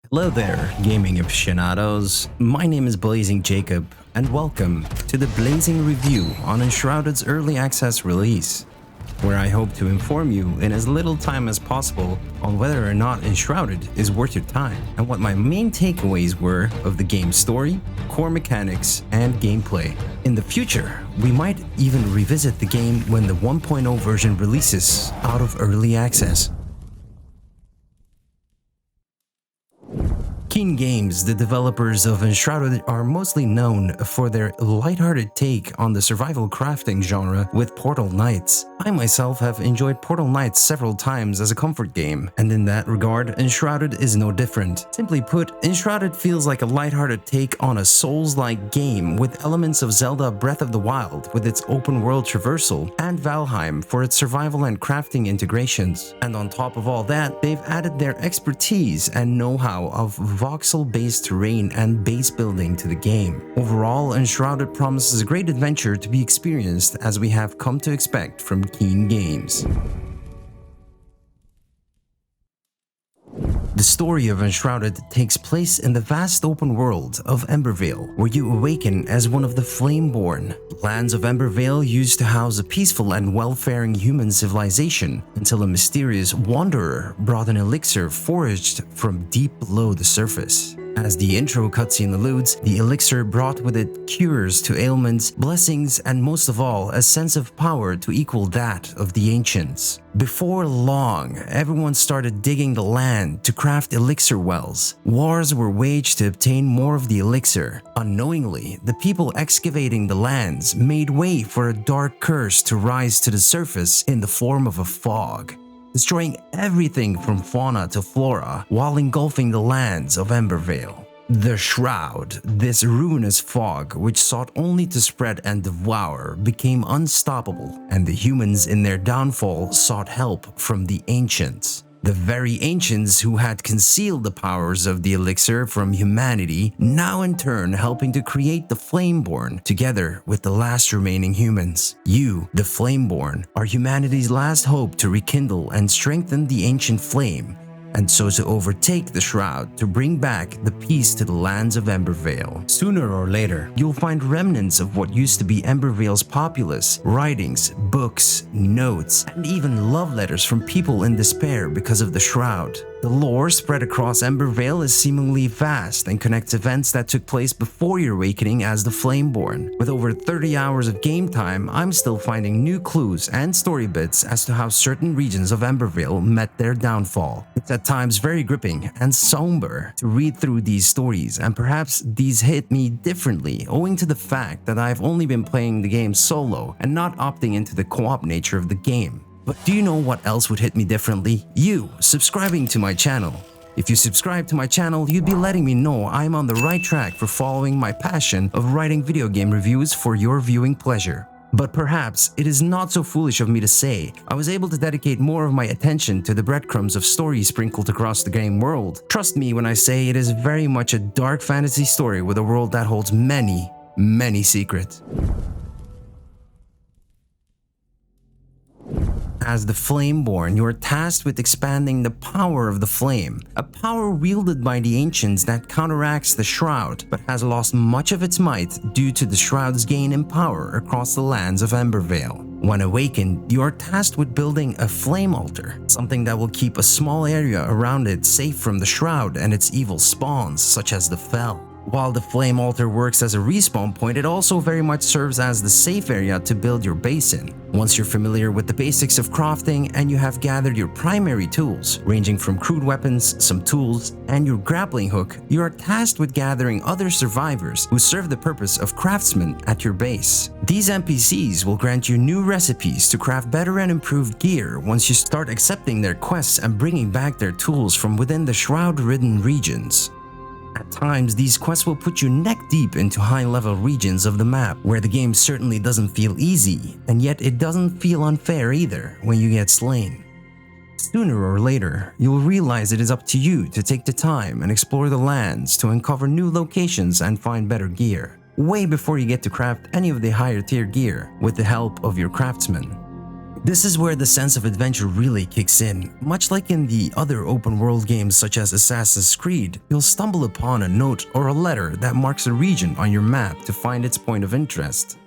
Hello there, gaming aficionados. My name is BlazingJacob, and welcome to the Blazing Review on Enshrouded's early access release, where I hope to inform you in as little time as possible on whether or not Enshrouded is worth your time, and what my main takeaways were of the game's story, core mechanics, and gameplay. In the future, we might even revisit the game when the 1.0 version releases out of early access. Keen Games, the developers of Enshrouded, are mostly known for their lighthearted take on the survival crafting genre with Portal Knights. I myself have enjoyed Portal Knights several times as a comfort game, and in that regard, Enshrouded is no different. Simply put, Enshrouded feels like a lighthearted take on a Souls-like game with elements of Zelda Breath of the Wild with its open-world traversal, and Valheim for its survival and crafting integrations. And on top of all that, they've added their expertise and know-how of voxel-based terrain and base building to the game. Overall, Enshrouded promises a great adventure to be experienced as we have come to expect from Keen Games. The story of Enshrouded takes place in the vast open world of Embervale, where you awaken as one of the Flameborn. The lands of Embervale used to house a peaceful and well-faring human civilization until a mysterious wanderer brought an elixir foraged from deep below the surface. As the intro cutscene alludes, the elixir brought with it cures to ailments, blessings, and most of all, a sense of power to equal that of the ancients. Before long, everyone started digging the land to craft elixir wells. Wars were waged to obtain more of the elixir. Unknowingly, the people excavating the lands made way for a dark curse to rise to the surface in the form of a fog, destroying everything from fauna to flora while engulfing the lands of Embervale. The Shroud, this ruinous fog which sought only to spread and devour, became unstoppable, and the humans in their downfall sought help from the ancients. The very ancients who had concealed the powers of the elixir from humanity, now in turn helping to create the Flameborn together with the last remaining humans. You, the Flameborn, are humanity's last hope to rekindle and strengthen the ancient flame, and so to overtake the Shroud to bring back the peace to the lands of Embervale. Sooner or later, you'll find remnants of what used to be Embervale's populace, writings, books, notes, and even love letters from people in despair because of the Shroud. The lore spread across Embervale is seemingly vast and connects events that took place before your awakening as the Flameborn. With over 30 hours of game time, I'm still finding new clues and story bits as to how certain regions of Embervale met their downfall. It's at times very gripping and somber to read through these stories, and perhaps these hit me differently owing to the fact that I've only been playing the game solo and not opting into the co-op nature of the game. But do you know what else would hit me differently? You, subscribing to my channel. If you subscribe to my channel, you'd be letting me know I'm on the right track for following my passion of writing video game reviews for your viewing pleasure. But perhaps it is not so foolish of me to say I was able to dedicate more of my attention to the breadcrumbs of stories sprinkled across the game world. Trust me when I say it is very much a dark fantasy story with a world that holds many, many secrets. As the Flameborn, you are tasked with expanding the power of the flame, a power wielded by the ancients that counteracts the Shroud, but has lost much of its might due to the Shroud's gain in power across the lands of Embervale. When awakened, you are tasked with building a flame altar, something that will keep a small area around it safe from the Shroud and its evil spawns, such as the Fel. While the flame altar works as a respawn point, it also very much serves as the safe area to build your base in. Once you're familiar with the basics of crafting and you have gathered your primary tools, ranging from crude weapons, some tools, and your grappling hook, you are tasked with gathering other survivors who serve the purpose of craftsmen at your base. These NPCs will grant you new recipes to craft better and improved gear once you start accepting their quests and bringing back their tools from within the Shroud-ridden regions. At times, these quests will put you neck deep into high-level regions of the map, where the game certainly doesn't feel easy, and yet it doesn't feel unfair either when you get slain. Sooner or later, you'll realize it is up to you to take the time and explore the lands to uncover new locations and find better gear, way before you get to craft any of the higher tier gear with the help of your craftsmen. This is where the sense of adventure really kicks in. Much like in the other open world games such as Assassin's Creed, you'll stumble upon a note or a letter that marks a region on your map to find its point of interest.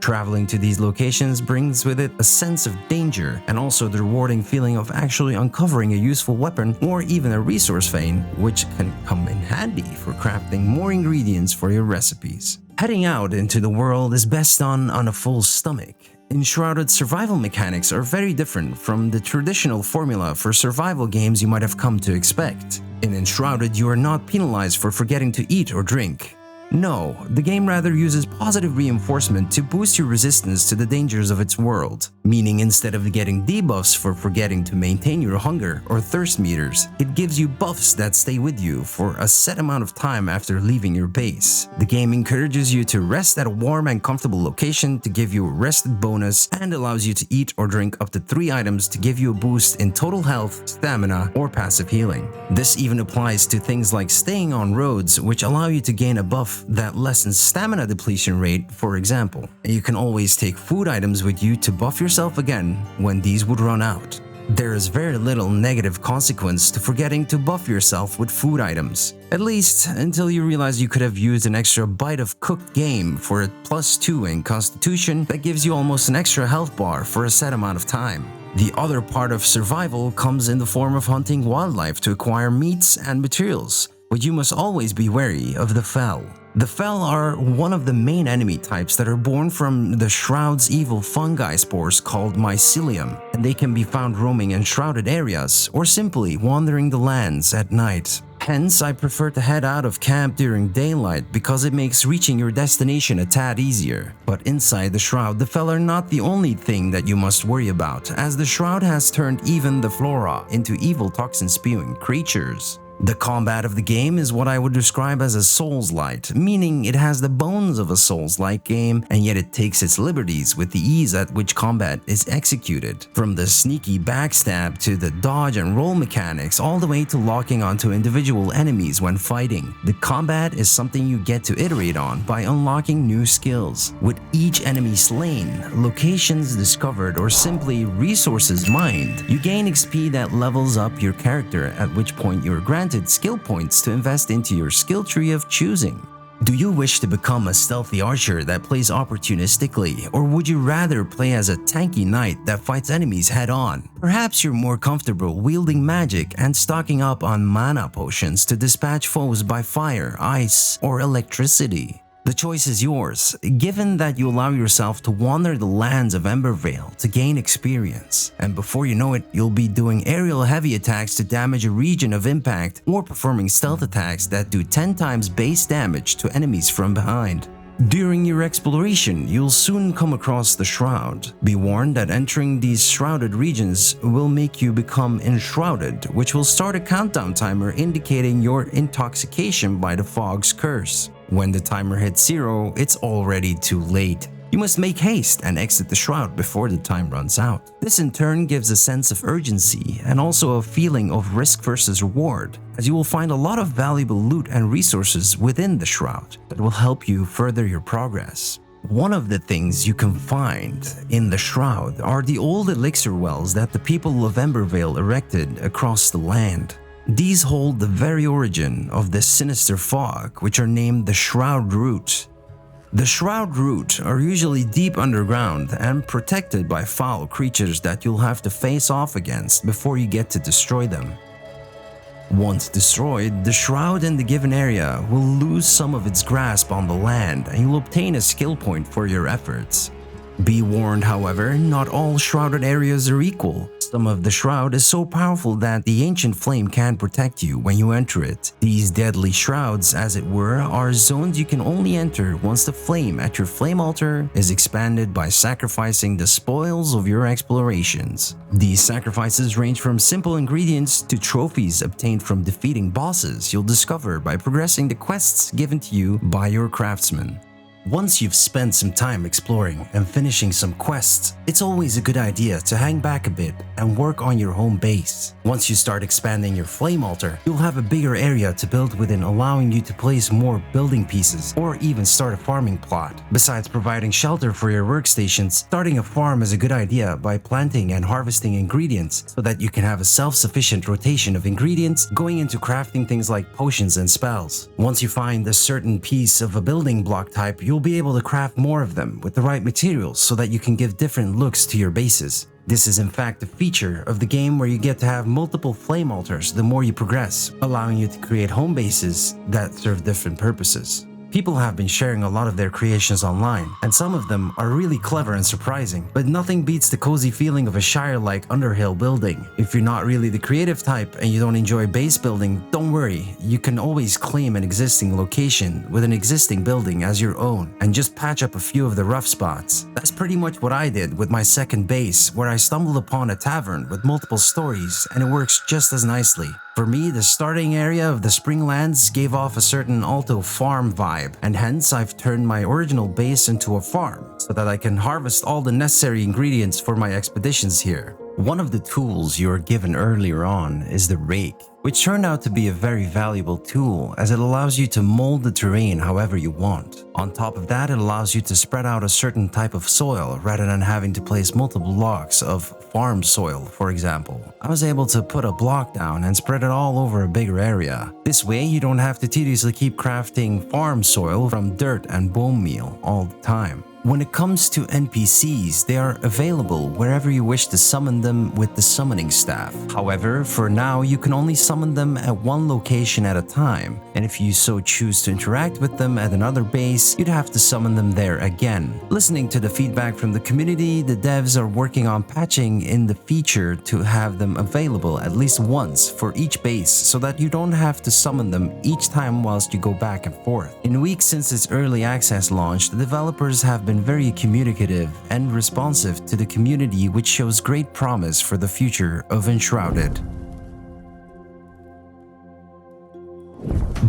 Traveling to these locations brings with it a sense of danger and also the rewarding feeling of actually uncovering a useful weapon or even a resource vein, which can come in handy for crafting more ingredients for your recipes. Heading out into the world is best done on a full stomach. Enshrouded survival mechanics are very different from the traditional formula for survival games you might have come to expect. In Enshrouded, you are not penalized for forgetting to eat or drink. No, the game rather uses positive reinforcement to boost your resistance to the dangers of its world, meaning instead of getting debuffs for forgetting to maintain your hunger or thirst meters, it gives you buffs that stay with you for a set amount of time after leaving your base. The game encourages you to rest at a warm and comfortable location to give you a rested bonus and allows you to eat or drink up to 3 items to give you a boost in total health, stamina, or passive healing. This even applies to things like staying on roads, which allow you to gain a buff that lessens stamina depletion rate, for example. You can always take food items with you to buff yourself again when these would run out. There is very little negative consequence to forgetting to buff yourself with food items, at least until you realize you could have used an extra bite of cooked game for a +2 in constitution that gives you almost an extra health bar for a set amount of time. The other part of survival comes in the form of hunting wildlife to acquire meats and materials, but you must always be wary of the Fel. The Fel are one of the main enemy types that are born from the Shroud's evil fungi spores called mycelium, and they can be found roaming enshrouded areas or simply wandering the lands at night. Hence, I prefer to head out of camp during daylight because it makes reaching your destination a tad easier. But inside the Shroud, the Fel are not the only thing that you must worry about, as the Shroud has turned even the flora into evil toxin-spewing creatures. The combat of the game is what I would describe as a Souls-like, meaning it has the bones of a Souls-like game, and yet it takes its liberties with the ease at which combat is executed. From the sneaky backstab to the dodge and roll mechanics, all the way to locking onto individual enemies when fighting. The combat is something you get to iterate on by unlocking new skills. With each enemy slain, locations discovered, or simply resources mined, you gain XP that levels up your character, at which point you are granted skill points to invest into your skill tree of choosing. Do you wish to become a stealthy archer that plays opportunistically, or would you rather play as a tanky knight that fights enemies head-on? Perhaps you're more comfortable wielding magic and stocking up on mana potions to dispatch foes by fire, ice, or electricity. The choice is yours, given that you allow yourself to wander the lands of Embervale to gain experience, and before you know it, you'll be doing aerial heavy attacks to damage a region of impact or performing stealth attacks that do 10 times base damage to enemies from behind. During your exploration, you'll soon come across the Shroud. Be warned that entering these shrouded regions will make you become enshrouded, which will start a countdown timer indicating your intoxication by the fog's curse. When the timer hits 0, it's already too late. You must make haste and exit the Shroud before the time runs out. This in turn gives a sense of urgency and also a feeling of risk versus reward, as you will find a lot of valuable loot and resources within the Shroud that will help you further your progress. One of the things you can find in the Shroud are the old elixir wells that the people of Embervale erected across the land. These hold the very origin of the sinister fog, which are named the Shroud Root. The Shroud Root are usually deep underground and protected by foul creatures that you'll have to face off against before you get to destroy them. Once destroyed, the Shroud in the given area will lose some of its grasp on the land and you'll obtain a skill point for your efforts. Be warned, however, not all shrouded areas are equal. Some of the Shroud is so powerful that the ancient flame can't protect you when you enter it. These deadly shrouds, as it were, are zones you can only enter once the flame at your flame altar is expanded by sacrificing the spoils of your explorations. These sacrifices range from simple ingredients to trophies obtained from defeating bosses you'll discover by progressing the quests given to you by your craftsman. Once you've spent some time exploring and finishing some quests, it's always a good idea to hang back a bit and work on your home base. Once you start expanding your flame altar, you'll have a bigger area to build within, allowing you to place more building pieces or even start a farming plot. Besides providing shelter for your workstations, starting a farm is a good idea by planting and harvesting ingredients so that you can have a self-sufficient rotation of ingredients going into crafting things like potions and spells. Once you find a certain piece of a building block type, you'll be able to craft more of them with the right materials so that you can give different looks to your bases. This is in fact a feature of the game where you get to have multiple flame altars the more you progress, allowing you to create home bases that serve different purposes. People have been sharing a lot of their creations online, and some of them are really clever and surprising, but nothing beats the cozy feeling of a Shire-like Underhill building. If you're not really the creative type and you don't enjoy base building, don't worry, you can always claim an existing location with an existing building as your own and just patch up a few of the rough spots. That's pretty much what I did with my second base, where I stumbled upon a tavern with multiple stories and it works just as nicely. For me, the starting area of the Springlands gave off a certain Alto farm vibe, and hence I've turned my original base into a farm so that I can harvest all the necessary ingredients for my expeditions here. One of the tools you are given earlier on is the rake, which turned out to be a very valuable tool as it allows you to mold the terrain however you want. On top of that, it allows you to spread out a certain type of soil rather than having to place multiple blocks of farm soil, for example. I was able to put a block down and spread it all over a bigger area. This way, you don't have to tediously keep crafting farm soil from dirt and bone meal all the time. When it comes to NPCs, they are available wherever you wish to summon them with the summoning staff. However, for now, you can only summon them at one location at a time, and if you so choose to interact with them at another base, you'd have to summon them there again. Listening to the feedback from the community, the devs are working on patching in the feature to have them available at least once for each base so that you don't have to summon them each time whilst you go back and forth. In weeks since its early access launch, the developers have been very communicative and responsive to the community, which shows great promise for the future of Enshrouded.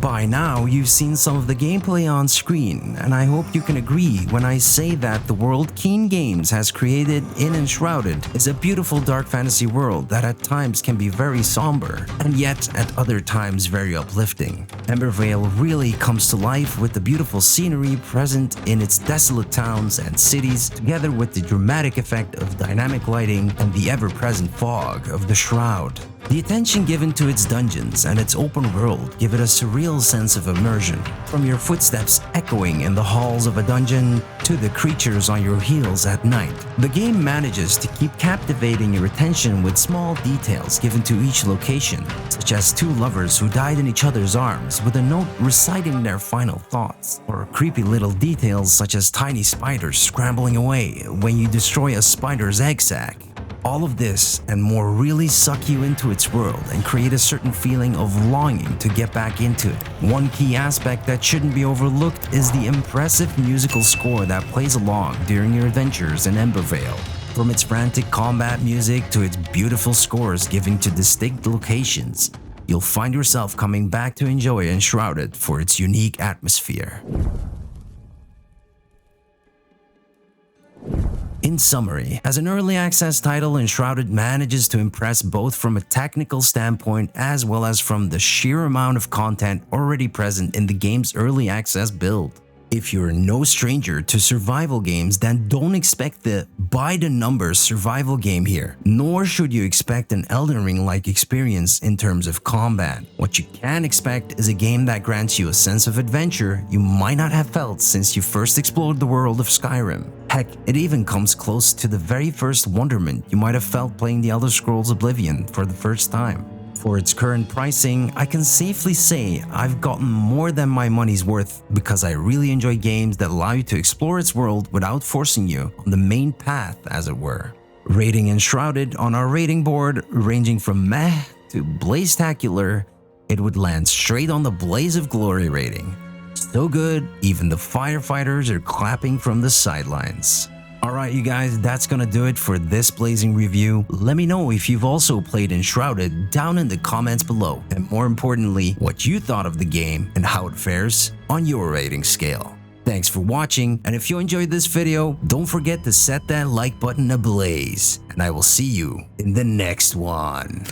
By now, you've seen some of the gameplay on screen, and I hope you can agree when I say that the world Keen Games has created in Enshrouded is a beautiful dark fantasy world that at times can be very somber, and yet at other times very uplifting. Embervale really comes to life with the beautiful scenery present in its desolate towns and cities, together with the dramatic effect of dynamic lighting and the ever-present fog of the Shroud. The attention given to its dungeons and its open world give it a surreal sense of immersion, from your footsteps echoing in the halls of a dungeon to the creatures on your heels at night. The game manages to keep captivating your attention with small details given to each location, such as two lovers who died in each other's arms with a note reciting their final thoughts, or creepy little details such as tiny spiders scrambling away when you destroy a spider's egg sac. All of this and more really suck you into its world and create a certain feeling of longing to get back into it. One key aspect that shouldn't be overlooked is the impressive musical score that plays along during your adventures in Embervale. From its frantic combat music to its beautiful scores given to distinct locations, you'll find yourself coming back to enjoy Enshrouded for its unique atmosphere. In summary, as an early access title, Enshrouded manages to impress both from a technical standpoint as well as from the sheer amount of content already present in the game's early access build. If you're no stranger to survival games, then don't expect the by-the-numbers survival game here, nor should you expect an Elden Ring-like experience in terms of combat. What you can expect is a game that grants you a sense of adventure you might not have felt since you first explored the world of Skyrim. Heck, it even comes close to the very first wonderment you might have felt playing The Elder Scrolls Oblivion for the first time. For its current pricing, I can safely say I've gotten more than my money's worth because I really enjoy games that allow you to explore its world without forcing you on the main path, as it were. Rating Enshrouded on our rating board, ranging from meh to blaze-tacular, it would land straight on the Blaze of Glory rating. So good, even the firefighters are clapping from the sidelines. Alright you guys, that's gonna do it for this Blazing review. Let me know if you've also played Enshrouded down in the comments below, and more importantly, what you thought of the game and how it fares on your rating scale. Thanks for watching, and if you enjoyed this video, don't forget to set that like button ablaze, and I will see you in the next one.